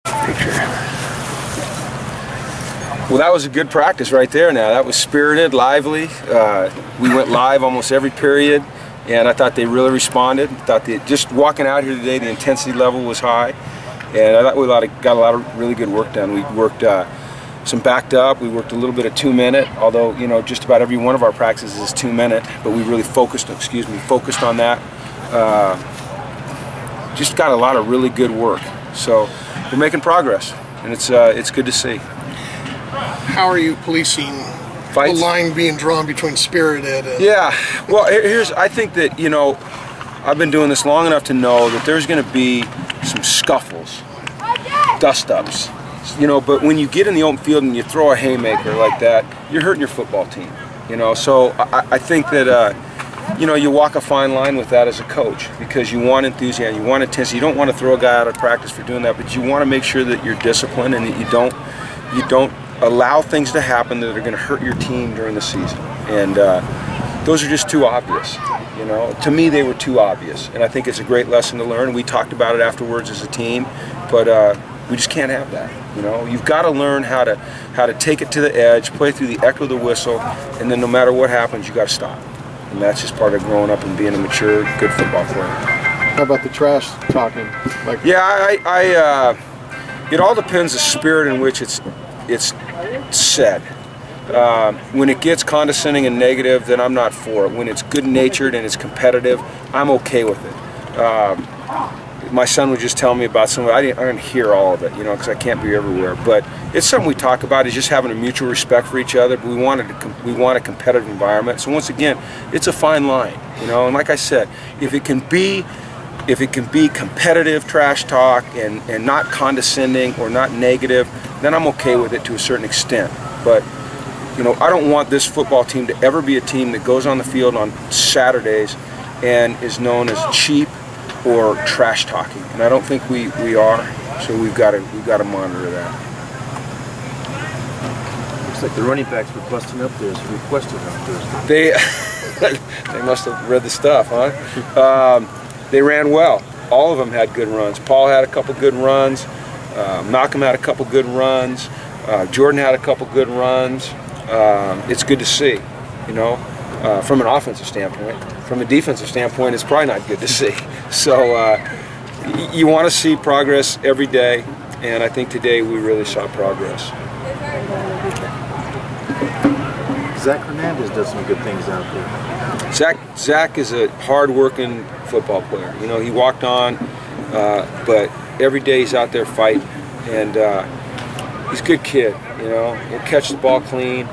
Picture. Well, that was a good practice right there now. That was spirited, lively. We went live almost every period, and I thought they really responded. I thought just walking out here today, the intensity level was high, and I thought we got a lot of really good work done. We worked some backed up, we worked a little bit of 2-minute, although, you know, just about every one of our practices is 2-minute, but we really focused on that. Just got a lot of really good work. So we're making progress, and it's good to see. How are you policing fights? The line being drawn between spirited and... Yeah, well, I think that, you know, I've been doing this long enough to know that there's going to be some scuffles, dust-ups, you know, but when you get in the open field and you throw a haymaker like that, you're hurting your football team, you know. So I think that, you know, you walk a fine line with that as a coach, because you want enthusiasm, you want intensity. You don't want to throw a guy out of practice for doing that, but you want to make sure that you're disciplined and that you don't allow things to happen that are going to hurt your team during the season. And those are just too obvious, you know. To me, they were too obvious, and I think it's a great lesson to learn. We talked about it afterwards as a team, but we just can't have that, you know. You've got to learn how to take it to the edge, play through the echo of the whistle, and then no matter what happens, you got to stop. And that's just part of growing up and being a mature, good football player. How about the trash talking? Like, yeah, it all depends the spirit in which it's said. When it gets condescending and negative, then I'm not for it. When it's good-natured and it's competitive, I'm okay with it. My son would just tell me about some of it. I didn't hear all of it, you know, because I can't be everywhere. But it's something we talk about, is just having a mutual respect for each other. But we want a competitive environment. So once again, it's a fine line, you know. And like I said, if it can be competitive trash talk and not condescending or not negative, then I'm okay with it to a certain extent. But, you know, I don't want this football team to ever be a team that goes on the field on Saturdays and is known as cheap or trash talking. And I don't think we are, so we've got to monitor that. Looks like the running backs were busting up there, so requested on Thursday. They must have read the stuff, huh? They ran well. All of them had good runs. Paul had a couple good runs. Malcolm had a couple good runs. Jordan had a couple good runs. It's good to see, you know, from an offensive standpoint. From a defensive standpoint, it's probably not good to see. So you want to see progress every day, and I think today we really saw progress. Zach Hernandez does some good things out there. Zach is a hard-working football player. You know, he walked on, but every day he's out there fighting, and he's a good kid. You know, he'll catch the ball clean.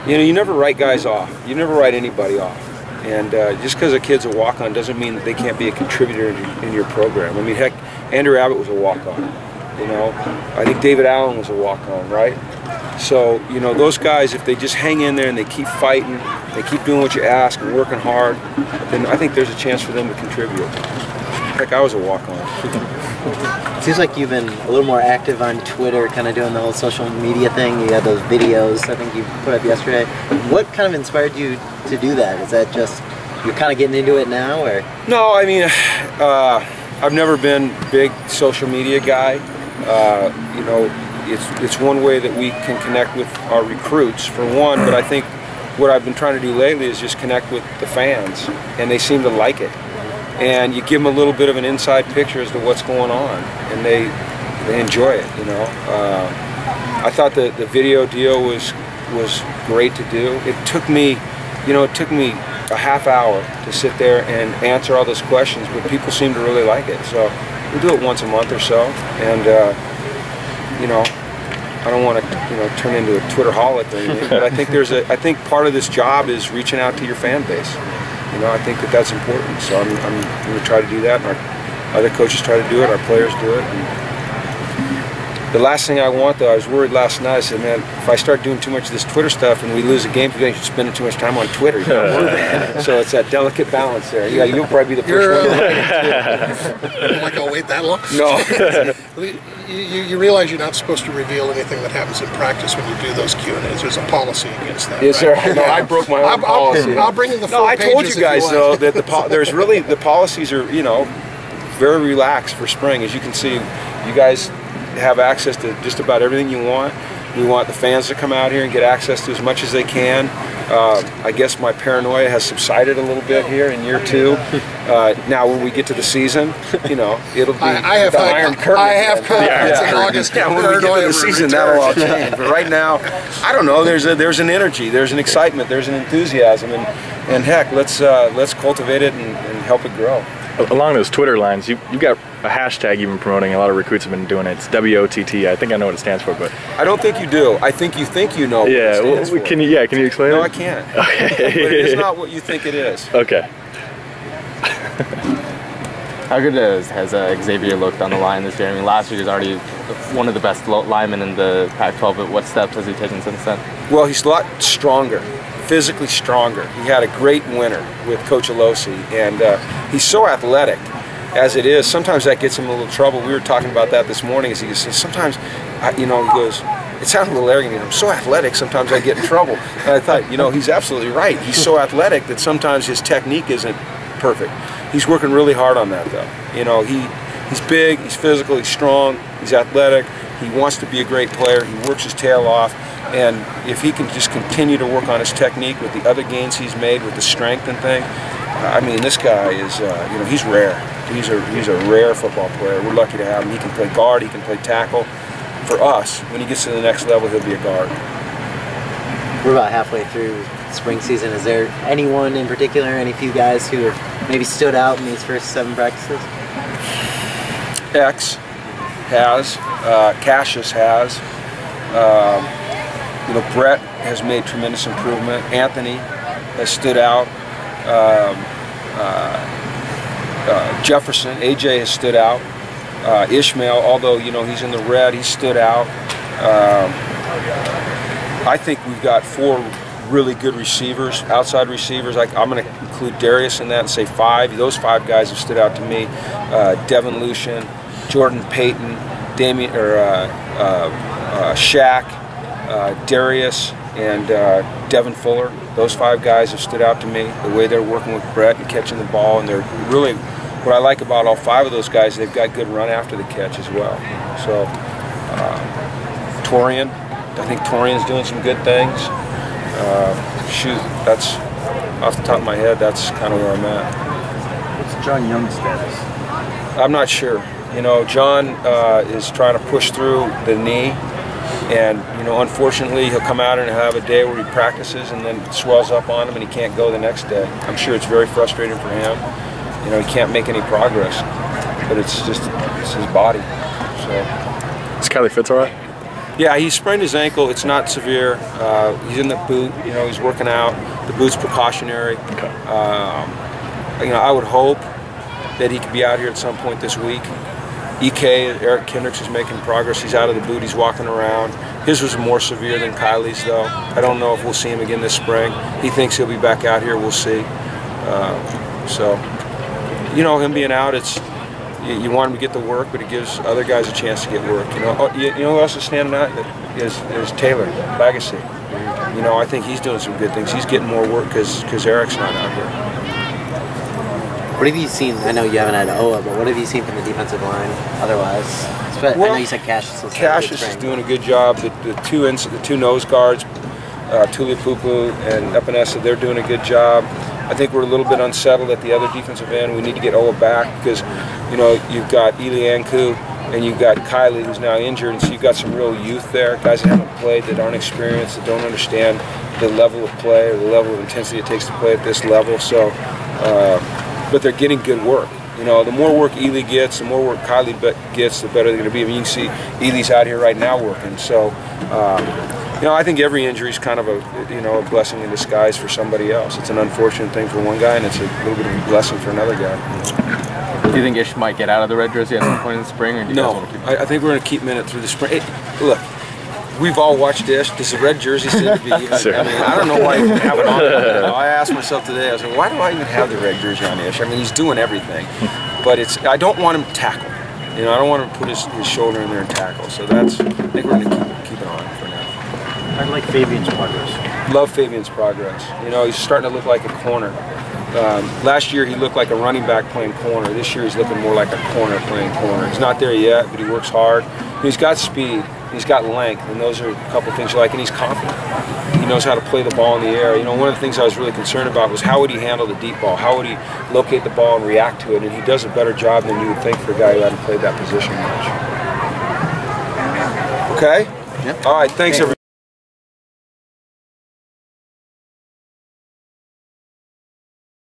You know, you never write guys off. You never write anybody off. And just because a kid's a walk-on doesn't mean that they can't be a contributor in your program. I mean, heck, Andrew Abbott was a walk-on. You know, I think David Allen was a walk-on, right? So, you know, those guys, if they just hang in there and they keep fighting, they keep doing what you ask and working hard, then I think there's a chance for them to contribute. Heck, I was a walk-on. It seems like you've been a little more active on Twitter, kind of doing the whole social media thing. You had those videos I think you put up yesterday. What kind of inspired you to do that? Is that just you're kind of getting into it now, or? No, I mean, I've never been a big social media guy. You know, it's one way that we can connect with our recruits, for one, but I think what I've been trying to do lately is just connect with the fans, and they seem to like it. And you give them a little bit of an inside picture as to what's going on, and they enjoy it, you know. I thought the video deal was great to do. It took me, you know, a half hour to sit there and answer all those questions, but people seem to really like it. So we do it once a month or so, and you know, I don't want to, you know, turn into a Twitterholic or anything, but I think part of this job is reaching out to your fan base. You know, I think that's important. So I'm going to try to do that, and our other coaches try to do it, our players do it. And the last thing I want, though, I was worried last night. I said, man, if I start doing too much of this Twitter stuff and we lose a game today, you're spending too much time on Twitter. You know? So it's that delicate balance there. Yeah, you'll probably be the first one. Like, I'll wait that long? No. You realize you're not supposed to reveal anything that happens in practice when you do those Q&As. There's a policy against that. Yes, right? sir. No, I broke my own policy. I'll bring in the 4 No, I told pages you guys, though, that there's the policies are, you know, very relaxed for spring. As you can see, you guys have access to just about everything you want. We want the fans to come out here and get access to as much as they can. I guess my paranoia has subsided a little bit here in year 2. Now, when we get to the season, you know, it'll be the Iron Curtain. I have confidence in August. Yeah, when we get to the season, that'll all change. But right now, I don't know. There's an energy, there's an excitement, there's an enthusiasm, and heck, let's cultivate it and help it grow. Along those Twitter lines, you've got a hashtag you've been promoting. A lot of recruits have been doing it. It's WOTT. I think I know what it stands for, but I don't think you do. I think you know. Yeah. What it stands for. Can you explain it? No, I can't. Okay. But it is not what you think it is. Okay. How good has Xavier looked on the line this year? I mean, last year he was already one of the best linemen in the Pac-12, but what steps has he taken since then? Well, he's a lot stronger, physically stronger. He had a great winter with Coach Alosi, and he's so athletic as it is. Sometimes that gets him in a little trouble. We were talking about that this morning. As he says, sometimes, you know, he goes, it sounds a little arrogant. I'm so athletic, sometimes I get in trouble. And I thought, you know, he's absolutely right. He's so athletic that sometimes his technique isn't perfect. He's working really hard on that, though. You know, he's big, he's physical, he's strong, he's athletic. He wants to be a great player. He works his tail off. And if he can just continue to work on his technique with the other gains he's made with the strength and thing, I mean, this guy is, you know, he's rare. He's a rare football player. We're lucky to have him. He can play guard, he can play tackle. For us, when he gets to the next level, he'll be a guard. We're about halfway through spring season. Is there anyone in particular, any few guys who have maybe stood out in these first 7 practices? X has, Cassius has. You know, Brett has made tremendous improvement. Anthony has stood out. Jefferson, AJ has stood out. Ishmael, although, you know, he's in the red, he stood out. I think we've got 4 really good receivers, outside receivers. I'm going to include Darius in that and say 5. Those 5 guys have stood out to me. Devin Lucian, Jordan Payton, Damian, Shaq, Darius, and Devin Fuller. Those 5 guys have stood out to me. The way they're working with Brett and catching the ball, and they're really, what I like about all 5 of those guys, they've got good run after the catch as well. So, Torian, I think Torian's doing some good things. Shoot, that's off the top of my head, that's kind of where I'm at. What's John Young's status? I'm not sure. You know, John is trying to push through the knee, and you know, unfortunately, he'll come out and have a day where he practices and then it swells up on him and he can't go the next day. I'm sure it's very frustrating for him. You know, he can't make any progress, but it's his body. So. Is Kylie Fitz all right? Yeah, he sprained his ankle. It's not severe. He's in the boot. You know, he's working out. The boot's precautionary. Okay. You know, I would hope that he could be out here at some point this week. EK, Eric Kendricks, is making progress. He's out of the boot. He's walking around. His was more severe than Kylie's, though. I don't know if we'll see him again this spring. He thinks he'll be back out here. We'll see. So, you know, him being out, it's you want him to get the work, but it gives other guys a chance to get work. You know, you know who else is standing out is Taylor Legacy. You know, I think he's doing some good things. He's getting more work because Eric's not out here. What have you seen? I know you haven't had Oa, but what have you seen from the defensive line otherwise? I know you said Cassius. Cassius is doing a good job. The two nose guards, Tulipupu and Epinesa, they're doing a good job. I think we're a little bit unsettled at the other defensive end. We need to get Oa back because, you know, you've got Ilianku and you've got Kylie, who's now injured, and so you've got some real youth there, guys that haven't played, that aren't experienced, that don't understand the level of play or the level of intensity it takes to play at this level. So, but they're getting good work. You know, the more work Ely gets, the more work Kylie gets, the better they're going to be. I mean, you can see Ely's out here right now working. So, you know, I think every injury is kind of a blessing in disguise for somebody else. It's an unfortunate thing for one guy, and it's a little bit of a blessing for another guy. Do you think Ish might get out of the red jersey at some point in the spring, or do you guys want to keep him? I think we're going to keep him in it through the spring. Hey, look, we've all watched Ish. Does the red jersey seem to be even? I mean, I don't know why I even have it on. I asked myself today, I was like, why do I even have the red jersey on Ish? I mean, he's doing everything, but I don't want him to tackle. You know, I don't want him to put his shoulder in there and tackle. So I think we're going to keep it on for now. I like Fabian's progress. Love Fabian's progress. You know, he's starting to look like a corner. Last year he looked like a running back playing corner. This year he's looking more like a corner playing corner. He's not there yet, but he works hard. He's got speed, he's got length, and those are a couple things you like, and he's confident. He knows how to play the ball in the air. You know, one of the things I was really concerned about was how would he handle the deep ball? How would he locate the ball and react to it? And he does a better job than you would think for a guy who hadn't played that position much. Okay? Yep. All right, thanks everybody.